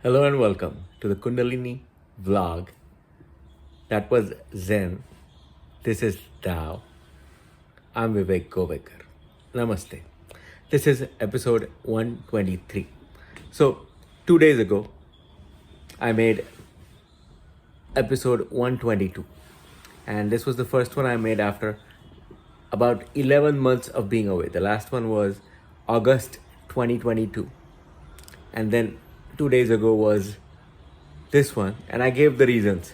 Hello and welcome to the Kundalini vlog. That was Zen. This is Tao. I'm Vivek Govekar. Namaste. This is episode 123. So, 2 days ago, I made episode 122. And this was the first one I made after about 11 months of being away. The last one was August 2022. And then 2 days ago was this one, and I gave the reasons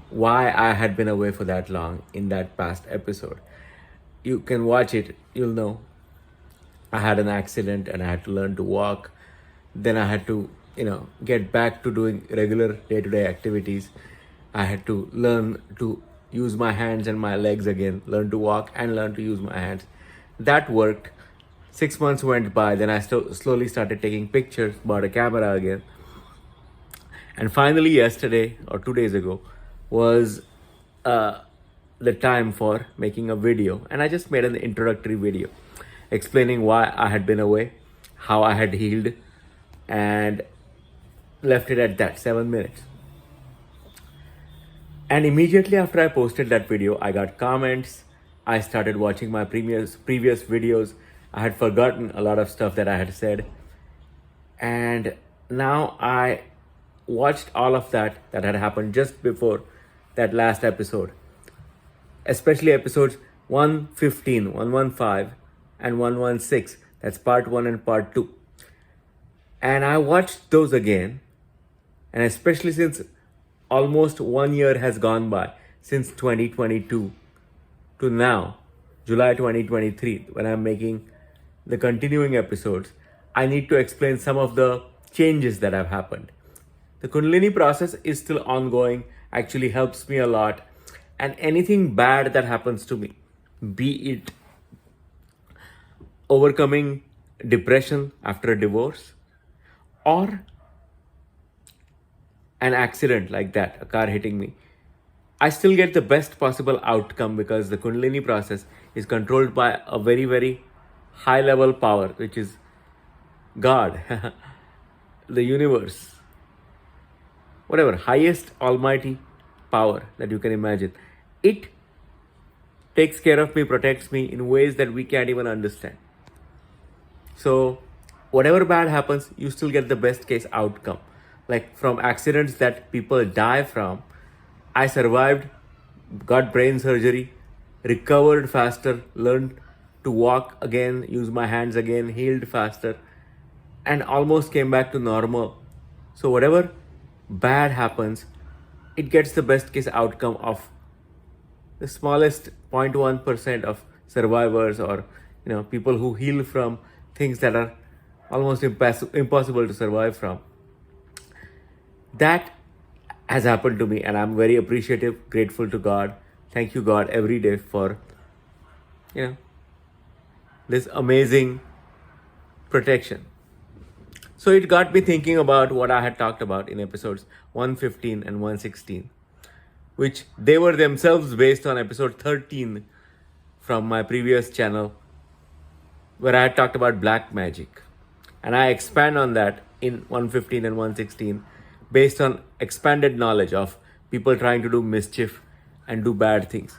why I had been away for that long in that past episode. You can watch it, you'll know. I had an accident and I had to learn to walk. Then I had to, get back to doing regular day to day activities. I had to learn to use my hands and my legs again, learn to walk and learn to use my hands. That worked. 6 months went by, then I slowly started taking pictures, bought a camera again. And finally, yesterday or 2 days ago was the time for making a video. And I just made an introductory video explaining why I had been away, how I had healed, and left it at that 7 minutes. And immediately after I posted that video, I got comments. I started watching my previous videos. I had forgotten a lot of stuff that I had said. And now I watched all of that had happened just before that last episode, especially episodes 115, 115, and 116. That's part 1 and part 2. And I watched those again, and especially since almost 1 year has gone by since 2022 to now, July 2023, when I'm making the continuing episodes, I need to explain some of the changes that have happened. The Kundalini process is still ongoing, actually helps me a lot. And anything bad that happens to me, be it overcoming depression after a divorce, or an accident like that, a car hitting me, I still get the best possible outcome because the Kundalini process is controlled by a very, very high level power, which is God, the universe, whatever, highest almighty power that you can imagine. It takes care of me, protects me in ways that we can't even understand. So whatever bad happens, you still get the best case outcome. Like from accidents that people die from, I survived, got brain surgery, recovered faster, learned to walk again, use my hands again, healed faster, and almost came back to normal. So whatever bad happens, it gets the best case outcome of the smallest 0.1% of survivors, or people who heal from things that are almost impossible to survive from. That has happened to me, and I'm very appreciative, grateful to God. Thank you, God, every day for this amazing protection. So it got me thinking about what I had talked about in episodes 115 and 116, which they were themselves based on episode 13 from my previous channel, where I had talked about black magic. And I expand on that in 115 and 116 based on expanded knowledge of people trying to do mischief and do bad things.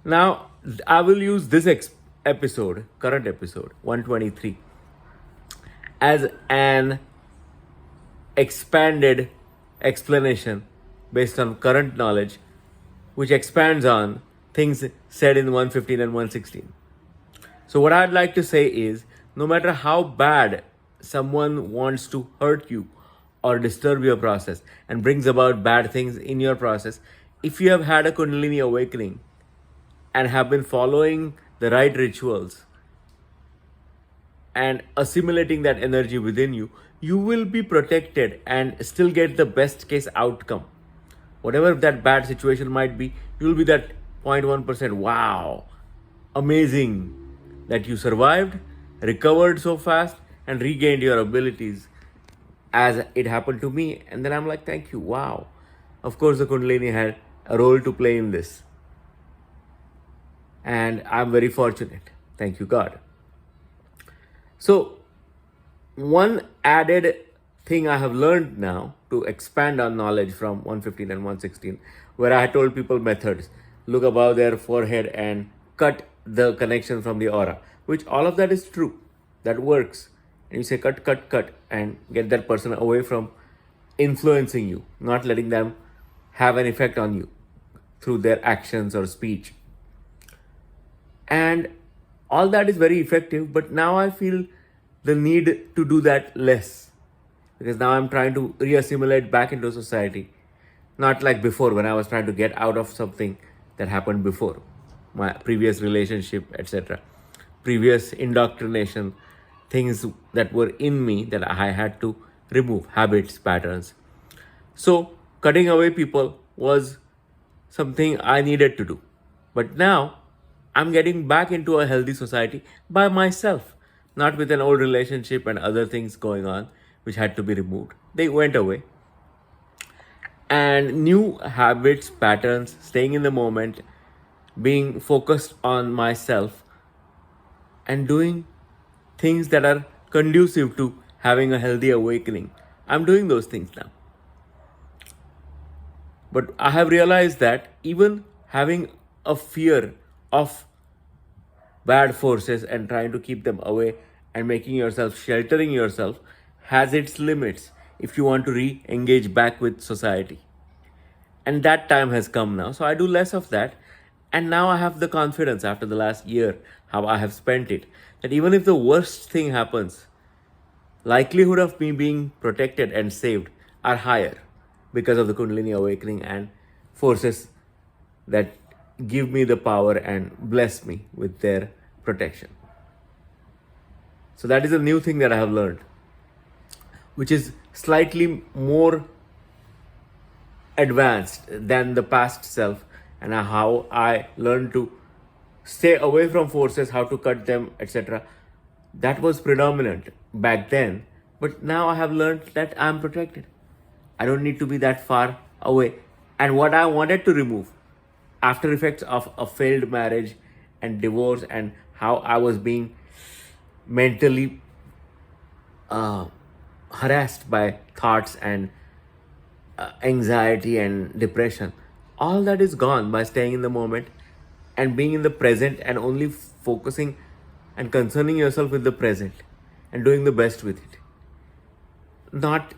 Now, I will use this current episode 123, as an expanded explanation based on current knowledge, which expands on things said in 115 and 116. So what I'd like to say is, no matter how bad someone wants to hurt you or disturb your process and brings about bad things in your process, if you have had a Kundalini awakening and have been following the right rituals and assimilating that energy within you, you will be protected and still get the best case outcome. Whatever that bad situation might be, you will be that 0.1%. Wow, amazing that you survived, recovered so fast, and regained your abilities, as it happened to me. And then I'm like, thank you, wow. Of course, the Kundalini had a role to play in this. And I'm very fortunate. Thank you, God. So, one added thing I have learned now to expand on knowledge from 115 and 116, where I had told people methods. Look above their forehead and cut the connection from the aura, which all of that is true. That works. And you say cut, cut, cut, and get that person away from influencing you, not letting them have an effect on you through their actions or speech. And all that is very effective, but now I feel the need to do that less, because now I'm trying to reassimilate back into society, not like before when I was trying to get out of something that happened before, my previous relationship, etc., previous indoctrination, things that were in me that I had to remove, habits, patterns. So cutting away people was something I needed to do. But now I'm getting back into a healthy society by myself, not with an old relationship and other things going on which had to be removed. They went away. And new habits, patterns, staying in the moment, being focused on myself, and doing things that are conducive to having a healthy awakening. I'm doing those things now. But I have realized that even having a fear of bad forces and trying to keep them away and making yourself, sheltering yourself, has its limits if you want to re-engage back with society. And that time has come now. So I do less of that. And now I have the confidence after the last year, how I have spent it, that even if the worst thing happens, likelihood of me being protected and saved are higher because of the Kundalini awakening and forces that give me the power and bless me with their protection. So that is a new thing that I have learned, which is slightly more advanced than the past self, and how I learned to stay away from forces, how to cut them, etc. That was predominant back then, but now I have learned that I'm protected. I don't need to be that far away. And what I wanted to remove, after effects of a failed marriage and divorce, and how I was being mentally harassed by thoughts and anxiety and depression, all that is gone by staying in the moment and being in the present and only focusing and concerning yourself with the present and doing the best with it, not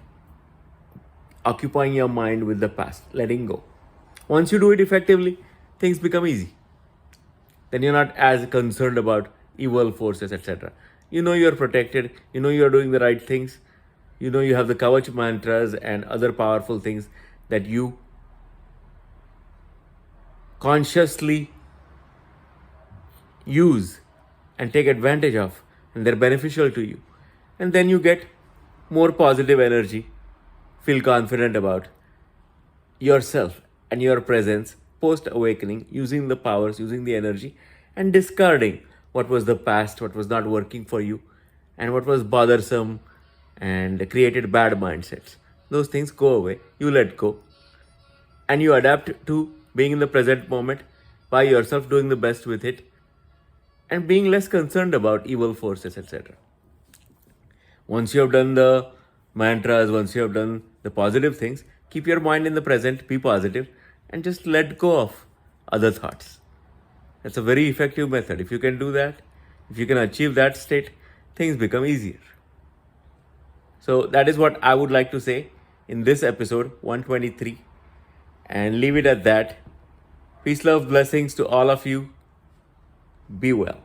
occupying your mind with the past, letting go. Once you do it effectively, things become easy. Then you're not as concerned about evil forces, etc. You know you're protected, you know you're doing the right things, you know you have the Kavach mantras and other powerful things that you consciously use and take advantage of, and they're beneficial to you. And then you get more positive energy, feel confident about yourself and your presence post awakening, using the powers, using the energy, and discarding what was the past, what was not working for you, and what was bothersome and created bad mindsets. Those things go away, you let go, and you adapt to being in the present moment by yourself, doing the best with it, and being less concerned about evil forces, etc. Once you have done the mantras, once you have done the positive things, keep your mind in the present, be positive, and just let go of other thoughts. That's a very effective method. If you can do that, if you can achieve that state, things become easier. So that is what I would like to say in this episode 123, and leave it at that. Peace, love, blessings to all of you. Be well.